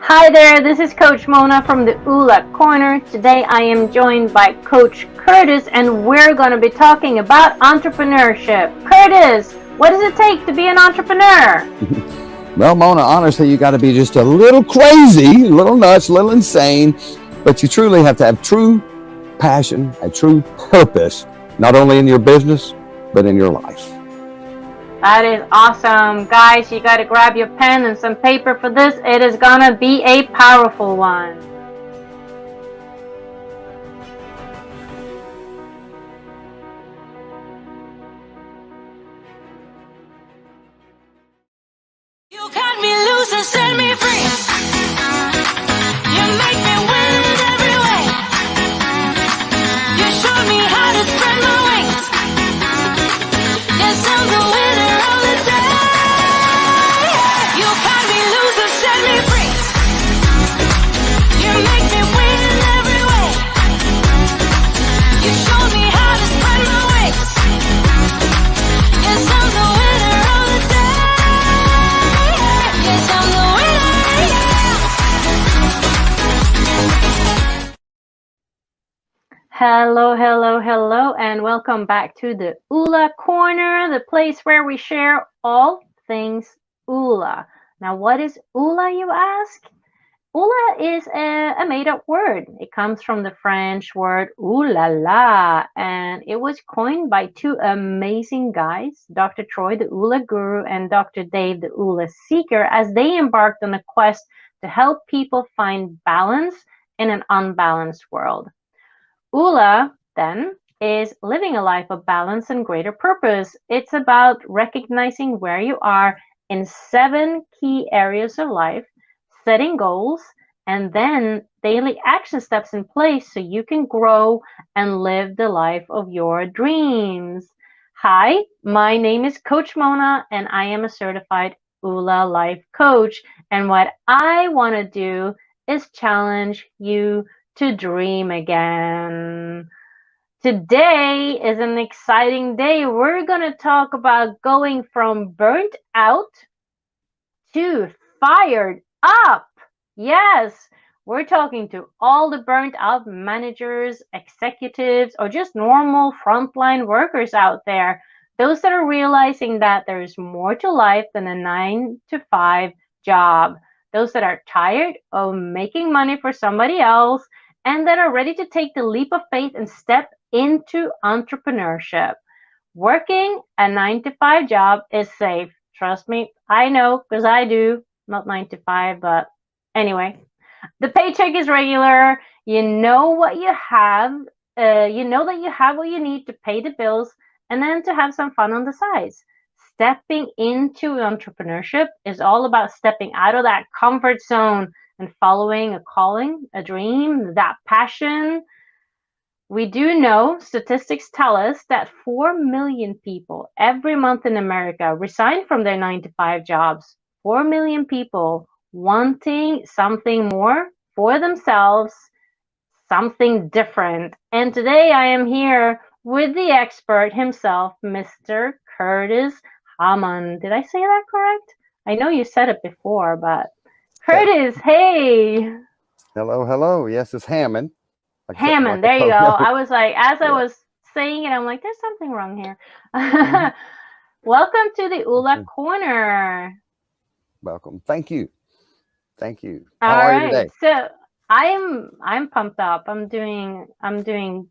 Hi there, this is Coach Mona from the Oola Corner. Today I am joined by Coach Curtis and we're going to be talking about entrepreneurship. Curtis, what does it take to be an entrepreneur? Well, Mona, honestly, you got to be just a little crazy, a little nuts, a little insane, but you truly have to have true passion and true purpose, not only in your business, but in your life. That is awesome. Guys, you got to grab your pen and some paper for this. It is going to be a powerful one. You got me loose and set me free. You make me win in every way. You showed me how to spread my wings. Yes, I'm the winner of the day. You got me loose and set me free. You make me win in every way. You showed me how to spread my wings. Yes, I'm the winner of the day. Yes, I'm the winner, Hello, and welcome back to the Oola Corner, the place where we share all things Oola. Now, what is Oola, you ask? Oola is a made-up word. It comes from the French word ooh la la, and it was coined by two amazing guys, Dr. Troy, the Oola guru, and Dr. Dave, the Oola seeker, as they embarked on a quest to help people find balance in an unbalanced world. Oola, then, is living a life of balance and greater purpose. It's about recognizing where you are in 7 key areas of life, setting goals, and then daily action steps in place so you can grow and live the life of your dreams. Hi, my name is Coach Mona, and I am a certified Oola life coach. And what I want to do is challenge you to dream again. Today is an exciting day. We're going to talk about going from burnt out to fired up. Yes, we're talking to all the burnt out managers, executives, or just normal frontline workers out there. Those that are realizing that there's more to life than a 9 to 5 job. Those that are tired of making money for somebody else and that are ready to take the leap of faith and step into entrepreneurship. Working a 9 to 5 job is safe. Trust me, I know because I do. Not 9 to 5, but anyway. The paycheck is regular. You know what you have. You know that you have what you need to pay the bills and then to have some fun on the sides. Stepping into entrepreneurship is all about stepping out of that comfort zone and following a calling, a dream, that passion. We do know statistics tell us that 4 million people every month in America resign from their 9 to 5 jobs. 4 million people wanting something more for themselves, something different. And today I am here with the expert himself, Mr. Curtis Haman. Did I say that correct? I know you said it before, but Curtis, hey. Hello. Yes, it's Hammond. Hammond, there you go. I was like, as I was saying it, I'm like, there's something wrong here. Welcome to the Oola Corner. Welcome. Thank you. How All are you right. today? So I'm pumped up. I'm doing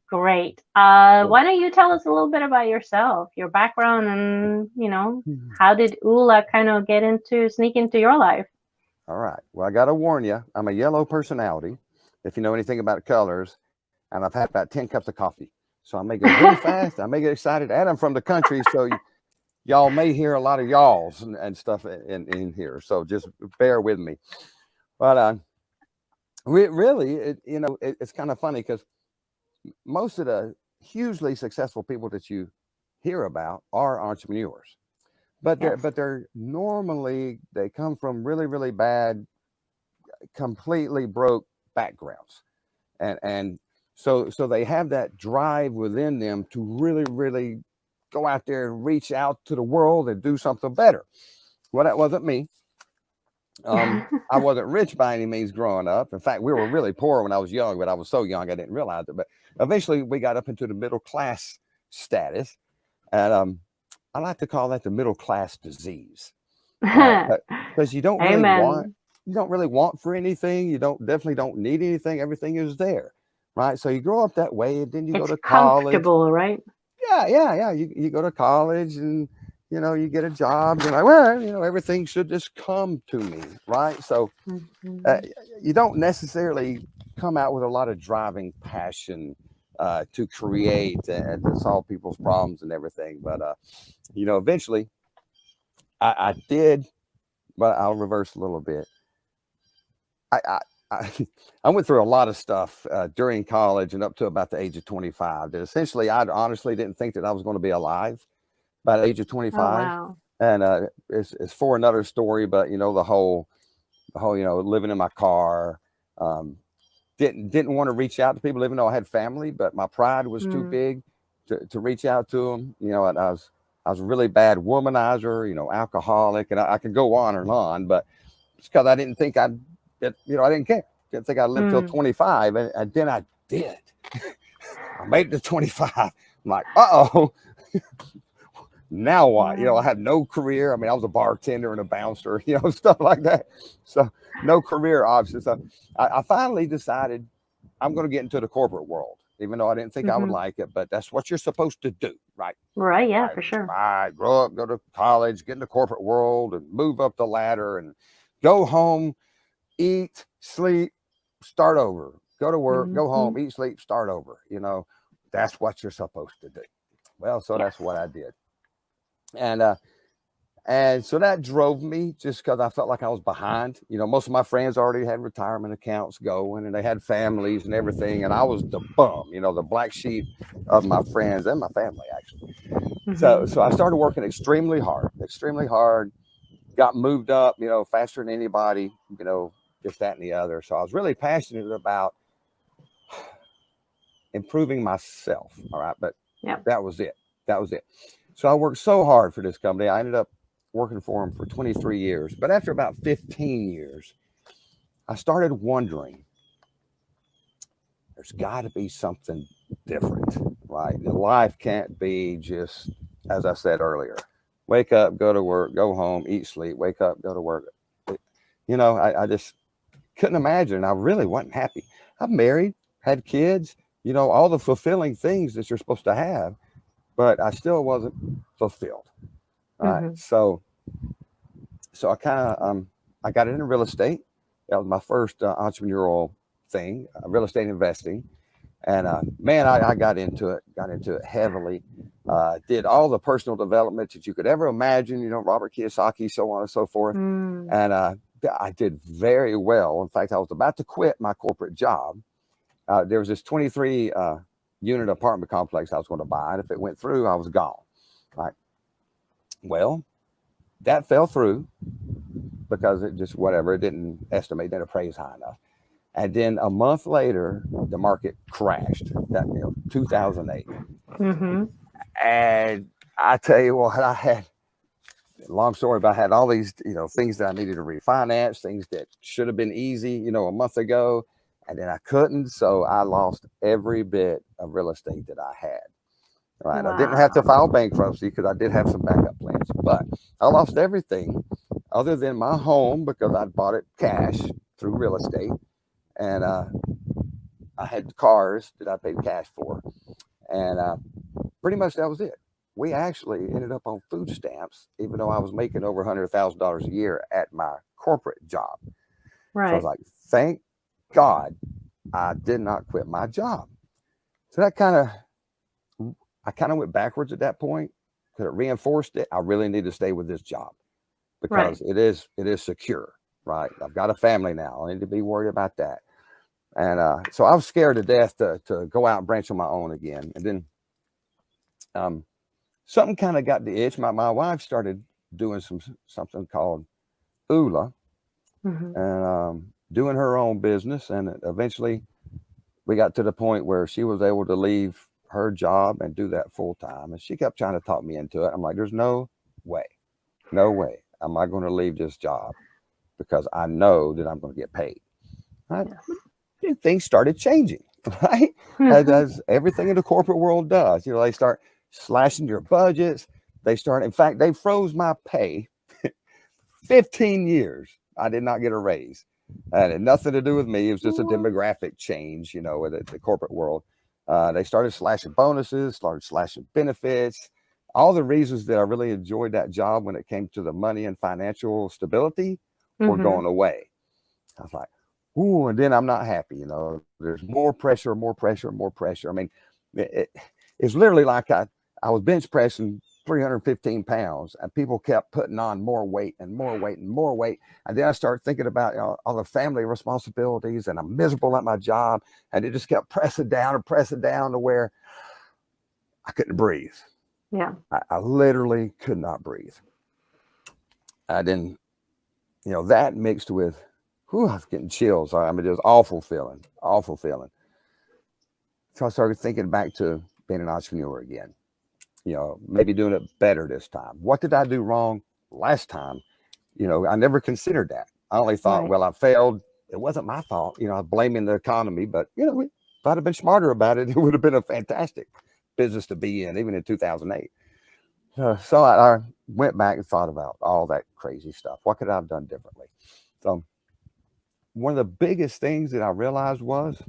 great. Why don't you tell us a little bit about yourself, your background, and how did Oola kind of sneak into your life? All right. Well, I got to warn you, I'm a yellow personality, if you know anything about colors, and I've had about 10 cups of coffee. So I may go really fast. I may get excited. And I'm from the country, so y'all may hear a lot of y'alls and stuff in here. So just bear with me. But really, it's kind of funny because most of the hugely successful people that you hear about are entrepreneurs. But Yes. they're normally, they come from really, really bad, completely broke backgrounds. And so they have that drive within them to really, really go out there and reach out to the world and do something better. Well, that wasn't me. I wasn't rich by any means growing up. In fact, we were really poor when I was young, but I was so young I didn't realize it. But eventually we got up into the middle class status. And I like to call that the middle class disease, right? Because Amen. you don't really want for anything. You definitely don't need anything. Everything is there, right? So you grow up that way, and then you go It's to college. comfortable, right? Yeah. You go to college, and you get a job. You're like, well, everything should just come to me, right? So uh, Mhm. you don't necessarily come out with a lot of driving passion to create and to solve people's problems and everything. But eventually I did, but I'll reverse a little bit. I, I, I, I went through a lot of stuff during college and up to about the age of 25 that essentially I honestly didn't think that I was going to be alive by the age of Oh 25. wow. And it's for another story, but the whole, living in my car, um, didn't want to reach out to people, even though I had family, but my pride was too Mm. big to reach out to them. And I was a really bad womanizer, alcoholic, and I could go on and on, but it's because I didn't think I didn't care. Didn't think I'd live till Mm. 25, and then I did. I made it to 25. I'm like, uh-oh, now what? I Yeah. had no career. I mean, I was a bartender and a bouncer, stuff like that. So no career options. So I finally decided I'm going to get into the corporate world, even though I didn't think I would Mhm. like it. But that's what you're supposed to do, right? Right. Yeah, Right, for sure. right. Grow up, go to college, get in the corporate world, and move up the ladder, and go home, eat, sleep, start over. Go to work, go Mhm. home, eat, sleep, start over. That's what you're supposed to do. Well, so that's Yes. what I did, and so that drove me just because I felt like I was behind. Most of my friends already had retirement accounts going and they had families and everything. And I was the bum, the black sheep of my friends and my family, actually. So, Mhm. so I started working extremely hard, got moved up, faster than anybody, this, that, and the other. So I was really passionate about improving myself. All right. But Yep. that was it. That was it. So I worked so hard for this company. I ended up working for them for 23 years. But after about 15 years, I started wondering there's got to be something different, right? Life can't be just, as I said earlier, wake up, go to work, go home, eat, sleep, wake up, go to work. I just couldn't imagine. I really wasn't happy. I'm married, had kids, all the fulfilling things that you're supposed to have, but I still wasn't fulfilled. Right. Mhm. So I kind of I got into real estate. That was my first entrepreneurial thing, real estate investing, and man, I got into it heavily. Did all the personal development that you could ever imagine. Robert Kiyosaki, so on and so forth, Mm. and I did very well. In fact, I was about to quit my corporate job. There was this 23 unit apartment complex I was going to buy, and if it went through, I was gone. Right. Well, that fell through because it just whatever it didn't appraise high enough. And then a month later, the market crashed. That 2008, Mhm. and I tell you what, I had long story, but I had all these things that I needed to refinance, things that should have been easy a month ago, and then I couldn't. So I lost every bit of real estate that I had. Right, I didn't have to Wow. file bankruptcy because I did have some backup plans, but I lost everything other than my home because I bought it cash through real estate, and I had cars that I paid cash for, and pretty much that was it. We actually ended up on food stamps, even though I was making over $100,000 a year at my corporate job. So I was Right. like, thank God I did not quit my job. So I kind of went backwards at that point because it reinforced it. I really need to stay with this job Right. because it is secure, right? I've got a family now. I need to be worried about that. And so I was scared to death to go out and branch on my own again. And then um, something kind of got the itch. My wife started doing something called Oola Mhm. and doing her own business. And eventually we got to the point where she was able to leave her job and do that full time. And she kept trying to talk me into it. I'm like, there's no way, no way am I going to leave this job because I know that I'm going to get paid. Right? Yes. Things started changing, right? As everything in the corporate world does. They start slashing your budgets. In fact, they froze my pay 15 years. I did not get a raise. It had nothing to do with me. It was just a demographic change, with the corporate world. They started slashing bonuses, started slashing benefits. All the reasons that I really enjoyed that job when it came to the money and financial stability were going away. I was like, ooh, and then I'm not happy. There's more pressure, more pressure, more pressure. I mean, it's literally like I was bench pressing 315 pounds and people kept putting on more weight and more weight and more weight. And then I started thinking about all the family responsibilities, and I'm miserable at my job. And it just kept pressing down to where I couldn't breathe. Yeah. I literally could not breathe. I didn't, that mixed with, I was getting chills. I mean, it was awful feeling. So I started thinking back to being an entrepreneur again. Maybe doing it better this time. What did I do wrong last time? I never considered that. I only thought, Right. well, I failed. It wasn't my fault. I was blaming the economy, but if I'd have been smarter about it, it would have been a fantastic business to be in, even in 2008. So I went back and thought about all that crazy stuff. What could I have done differently? So one of the biggest things that I realized was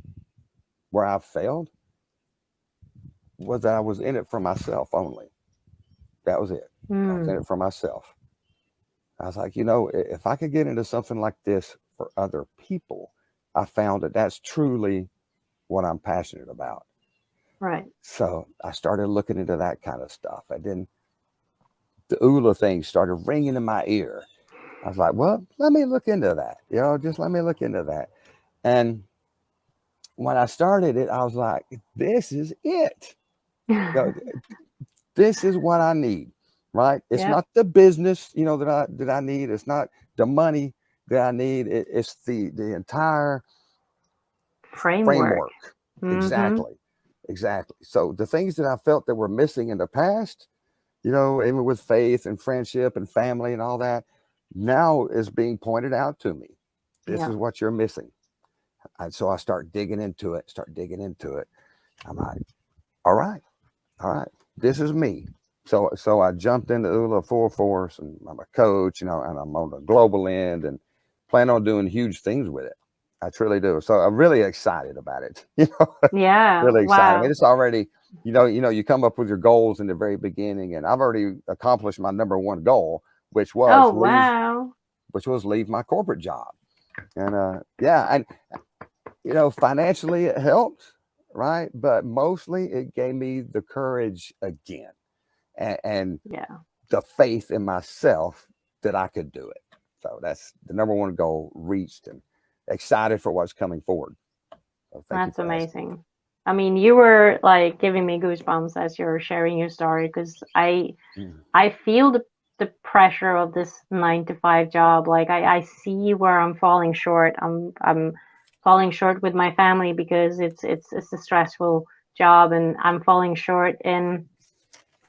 where I failed was that I was in it for myself only. That was it. I was in it for myself. I was like, if I could get into something like this for other people, I found that that's truly what I'm passionate about. Right. So I started looking into that kind of stuff. And then the Oola thing started ringing in my ear. I was like, well, let me look into that. Just let me look into that. And when I started it, I was like, this is it. This is what I need, right? It's not the business, that I need. It's not the money that I need. It's the entire framework. Exactly. So the things that I felt that were missing in the past, even with faith and friendship and family and all that, now is being pointed out to me. This is what you're missing. And so I start digging into it. I'm like, all right, this is me. So I jumped into Oola full force, and I'm a coach, and I'm on the global end and plan on doing huge things with it. I truly do. So I'm really excited about it. Yeah. Really excited. Wow. I mean, it's already, you come up with your goals in the very beginning, and I've already accomplished my number one goal, which was leave my corporate job. And financially it helped, right? But mostly it gave me the courage again, and the faith in myself that I could do it. So that's the number one goal reached, and excited for what's coming forward. So That's amazing. I mean, you were like giving me goosebumps as you're sharing your story, because I feel the pressure of this 9 to 5 job. Like I see where I'm falling short. I'm falling short with my family because it's a stressful job, and I'm falling short in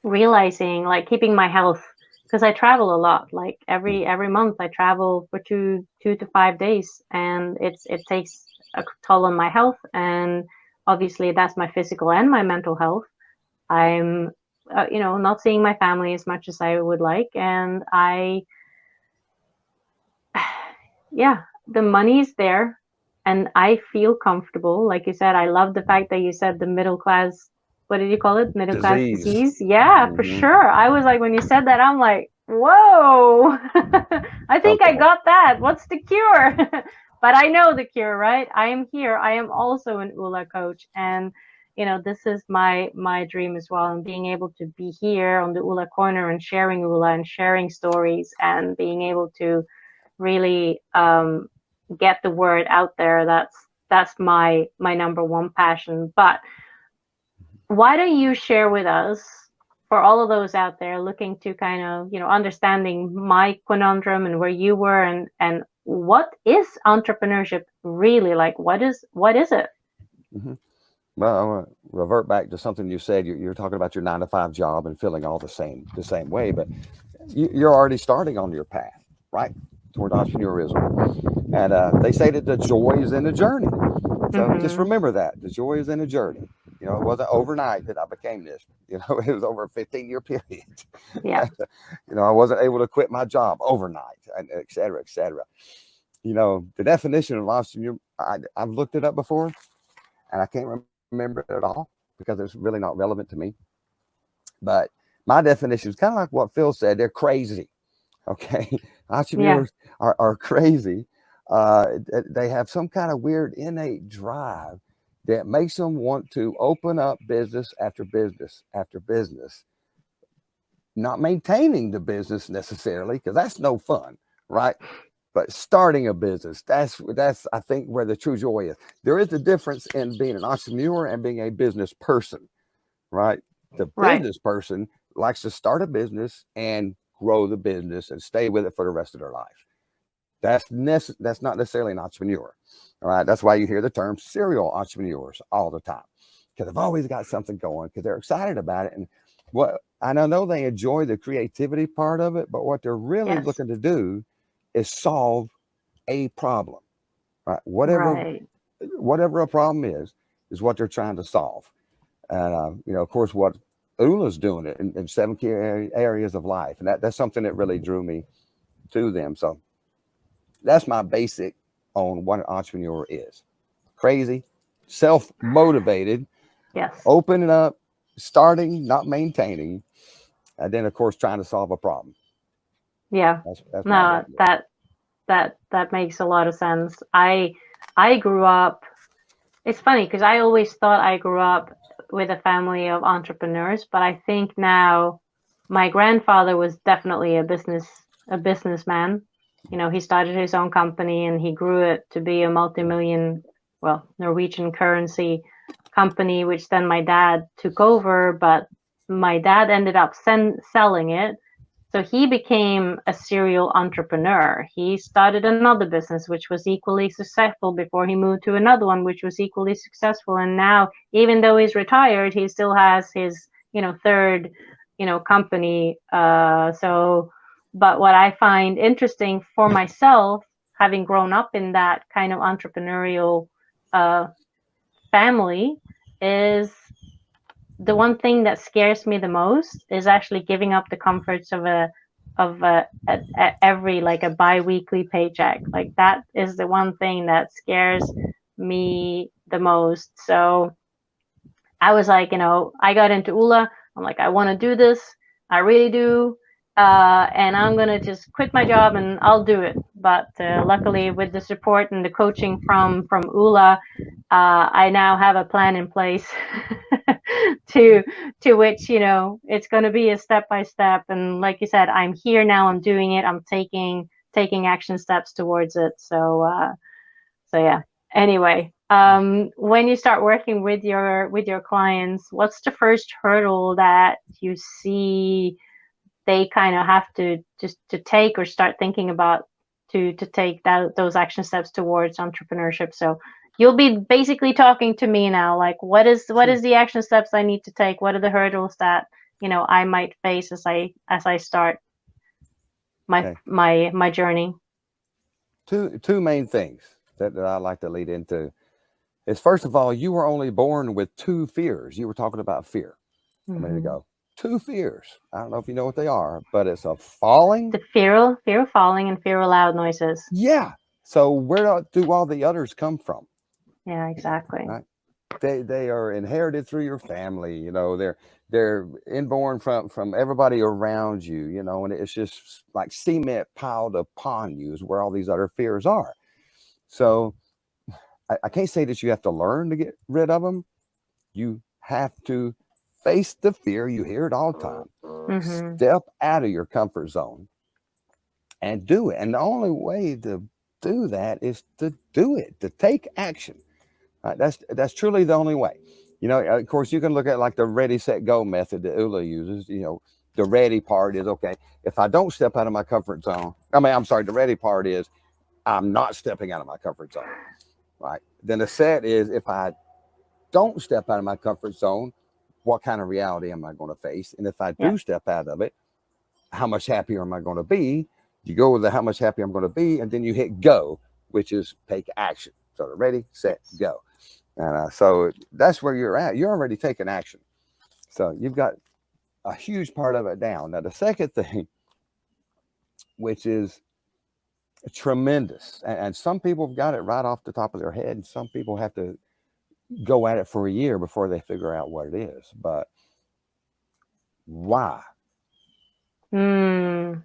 realizing, like, keeping my health, because I travel a lot. Like every month I travel for 2 to 5 days, and it takes a toll on my health, and obviously that's my physical and my mental health. I'm not seeing my family as much as I would like, and the money is there, and I feel comfortable. Like you said, I love the fact that you said the middle class, what did you call it? Middle class disease? Yeah, for sure. I was like, when you said that, I'm like, whoa, I think I got that. What's the cure? But I know the cure, right? I am here. I am also an Oola coach, and this is my dream as well. And being able to be here on the Oola corner and sharing Oola and sharing stories and being able to really get the word out there. That's my number one passion. But why don't you share with us, for all of those out there looking to kind of understanding my conundrum and where you were, and what is entrepreneurship really like? What is it? Well, I want to revert back to something you said. You're talking about your 9 to 5 job and feeling all the same way, but you're already starting on your path, right? towards entrepreneurism. And they say that the joy is in the journey. So just remember that the joy is in the journey. You know, it wasn't overnight that I became this. You know, it was over a 15-year period. Yeah. You know, I wasn't able to quit my job overnight, and et cetera, et cetera. You know, the definition of entrepreneur, I've looked it up before, and I can't remember it at all because it's really not relevant to me. But my definition is kind of like what Phil said. They're crazy. Okay. Yeah. Entrepreneurs are crazy. They have some kind of weird innate drive that makes them want to open up business after business after business, not maintaining the business necessarily, because that's no fun, right? But starting a business, that's I think where the true joy is. There is a difference in being an entrepreneur and being a business person, right? The Right. business person likes to start a business and grow the business and stay with it for the rest of their life. That's not necessarily an entrepreneur. All right. That's why you hear the term serial entrepreneurs all the time, because they've always got something going, because they're excited about it. And what I know, they enjoy the creativity part of it, but what they're really Yes. looking to do is solve a problem, right? Right. Whatever a problem is what they're trying to solve. And you know, of course, what Oola's doing it in 7 key areas of life, and that's something that really drew me to them. So that's my basic on what an entrepreneur is: crazy, self-motivated, Yes. opening up, starting, not maintaining, and then of course trying to solve a problem. Yeah. That's my No, definition. that makes a lot of sense. I grew up. It's funny because I always thought I grew up with a family of entrepreneurs, but I think now my grandfather was definitely a businessman. You know, he started his own company and he grew it to be a multi-million, well, Norwegian currency company, which then my dad took over, but my dad ended up selling it. So he became a serial entrepreneur. He started another business which was equally successful before he moved to another one which was equally successful. And now, even though he's retired, he still has his, third, company. But what I find interesting for myself, having grown up in that kind of entrepreneurial family, is the one thing that scares me the most is actually giving up the comforts of every, like, a bi-weekly paycheck. Like, that is the one thing that scares me the most. So I was like, I got into Oola. I'm like, I want to do this. I really do. And I'm going to just quit my job and I'll do it. But luckily, with the support and the coaching from Oola, I now have a plan in place to which, it's going to be a step by step. And like you said, I'm here now. I'm doing it. I'm taking action steps towards it. So yeah. Anyway, when you start working with your clients, what's the first hurdle that you see they kind of have to just to take or start thinking about to take those action steps towards entrepreneurship? So you'll be basically talking to me now, like, what is the action steps I need to take? What are the hurdles that I might face as I start my journey? Two main things that I like to lead into is, first of all, you were only born with 2 fears. You were talking about fear a minute ago. 2 fears. I don't know if you know what they are, but it's a falling. The fear of falling and fear of loud noises. Yeah. So where do all the others come from? Yeah, exactly. Right? They are inherited through your family. They're inborn from everybody around you. And it's just like cement piled upon you is where all these other fears are. So I can't say that you have to learn to get rid of them. You have to face the fear. You hear it all the time. Step out of your comfort zone and do it. And the only way to do that is to do it, to take action. That's truly the only way. Of course, you can look at like the ready, set, go method that Oola uses. The ready part is, okay, if I don't step out of my comfort zone, the ready part is I'm not stepping out of my comfort zone. Right. Then the set is, if I don't step out of my comfort zone, what kind of reality am I going to face? And if I do step out of it, how much happier am I going to be You go with the how much happy I'm going to be, and then you hit go, which is take action. So ready, set, Yes. go. And so that's where you're at. You're already taking action. So you've got a huge part of it down. Now, the second thing, which is tremendous, and some people have got it right off the top of their head, and some people have to go at it for a year before they figure out what it is. But why? Mm,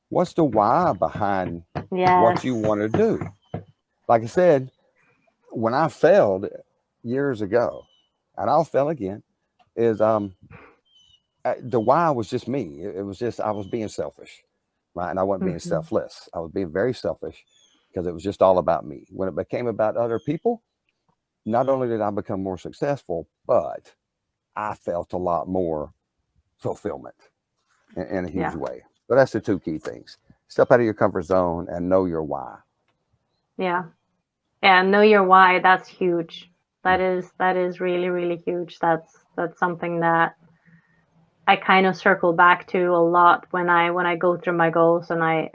What's the why behind what yes. you want to do? Like I said, when I failed years ago, and I'll fail again, is the why was just me. It was just I was being selfish, right? And I wasn't being Hmm. selfless. I was being very selfish because it was just all about me. When it became about other people, not only did I become more successful, but I felt a lot more fulfillment in a huge Yeah. way. So that's the two key things. Step out of your comfort zone and know your why. Yeah. And know your why. That's huge. Mm. That is really, really huge. That's something that I kind of circle back to a lot when I go through my goals and I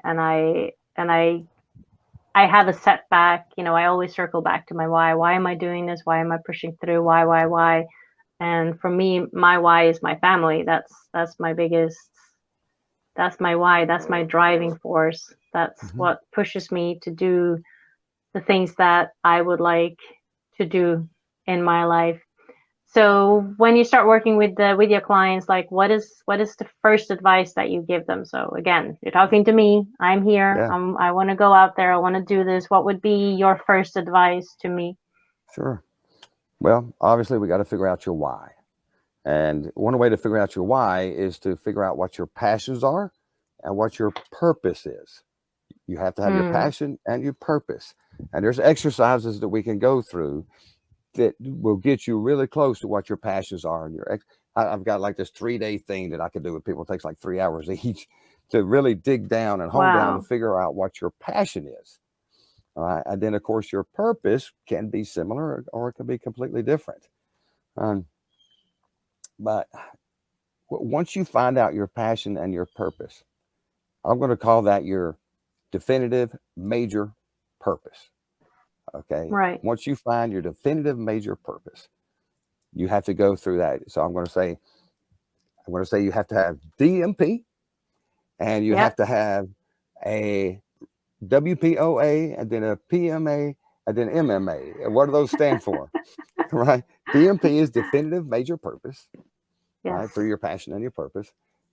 have a setback. I always circle back to my why. Why am I doing this? Why am I pushing through? Why? And for me, my why is my family. That's my biggest. That's my why. That's my driving force. That's Mhm. what pushes me to do the things that I would like to do in my life. So when you start working with your clients, like what is the first advice that you give them? So again, you're talking to me. I'm here. Yeah, I want to go out there. I want to do this. What would be your first advice to me? sure. Well, obviously, we got to figure out your why. And one way to figure out your why is to figure out what your passions are and what your purpose is. You have to have your Mm, passion and your purpose. And there's exercises that we can go through that will get you really close to what your passions are. And I've got like this 3-day thing that I could do with people. It takes like 3 hours each to really dig down and hone down to wow. figure out what your passion is. All right. And then, of course, your purpose can be similar or it can be completely different. Um, but once you find out your passion and your purpose, I'm going to call that your definitive major purpose. Okay. Right. Once you find your definitive major purpose, you have to go through that. So I'm going to say you have to have DMP and you have Yep. to have a WPOA and then a PMA and then MMA. And what do those stand for? Right? DMP is definitive major purpose, right? Yes. Through your passion and your purpose.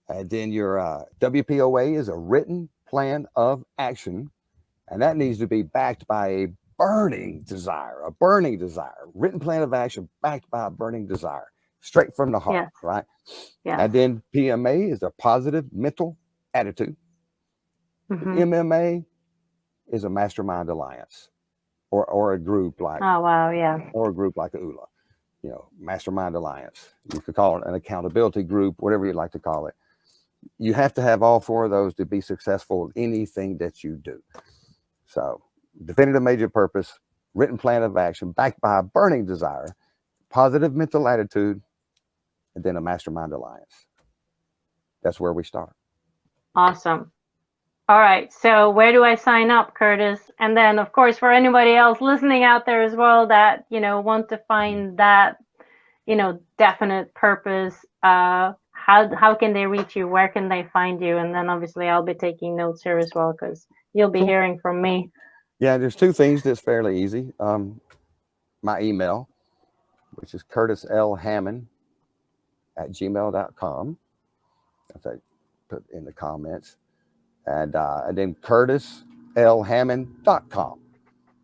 And then your WPOA is a written plan of action. And that needs to be backed by a burning desire, written plan of action backed by a burning desire, straight from the heart, Yes. right? Yes. And then PMA is a positive mental attitude. And Hmm. MMA is a mastermind alliance or a group like Oh wow. Yeah. Oola, mastermind alliance. You could call it an accountability group, whatever you'd like to call it. You have to have all four of those to be successful in anything that you do. So, definitive major purpose, written plan of action backed by a burning desire, positive mental attitude, and then a mastermind alliance. That's where we start. Awesome. All right. So where do I sign up, Curtis? And then, of course, for anybody else listening out there as well that want to find that definite purpose, how can they reach you? Where can they find you? And then obviously I'll be taking notes here as well because you'll be Cool. hearing from me. Yeah, there's two things that's fairly easy. My email, which is curtislhammond@gmail.com. That's I put in the comments. And then curtislhammond.com.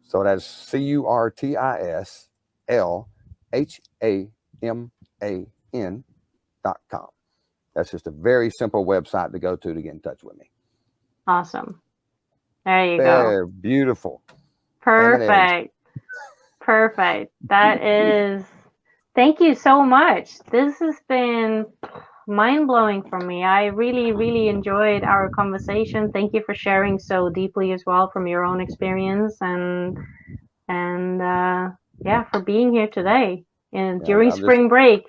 So that's CurtisLHAMAN.com. That's just a very simple website to go to get in touch with me. Awesome. There you go. Very beautiful. Ham and eggs. Perfect. Perfect. That is, thank you so much. This has been mind blowing for me. I really, really enjoyed our conversation. Thank you for sharing so deeply as well from your own experience and yeah, for being here today and Yeah, during I'm just spring break.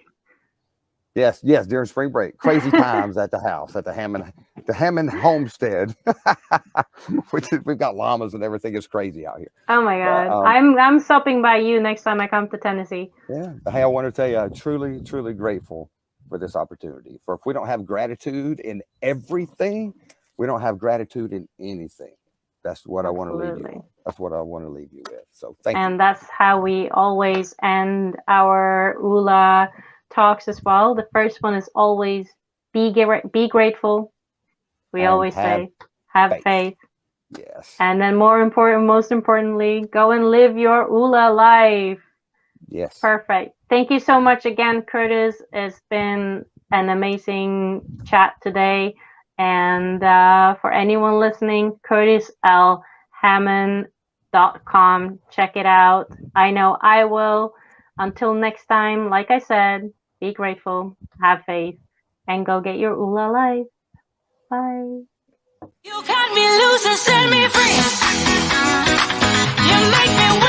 Yes, yes, during spring break. Crazy times at the house, at the Hammond homestead. Which is, we've got llamas and everything is crazy out here. Oh my But, God. I'm stopping by you next time I come to Tennessee. yeah. Hey, I want to tell you, I'm truly, truly grateful for this opportunity. For if we don't have gratitude in everything, we don't have gratitude in anything. That's what I want to leave you Absolutely. on. That's what I want to leave you with. So thank you. And that's how we always end our Oola talks as well. The first one is always be grateful. We And always have say have faith. faith. Yes. And then most importantly, go and live your Oola life. Yes. Perfect. Thank you so much again, Curtis. It's been an amazing chat today. And for anyone listening, curtislhammond.com. Check it out. I know I will. Until next time, like I said, be grateful, have faith, and go get your Oola life. Bye. You got me loose and set me free. You make me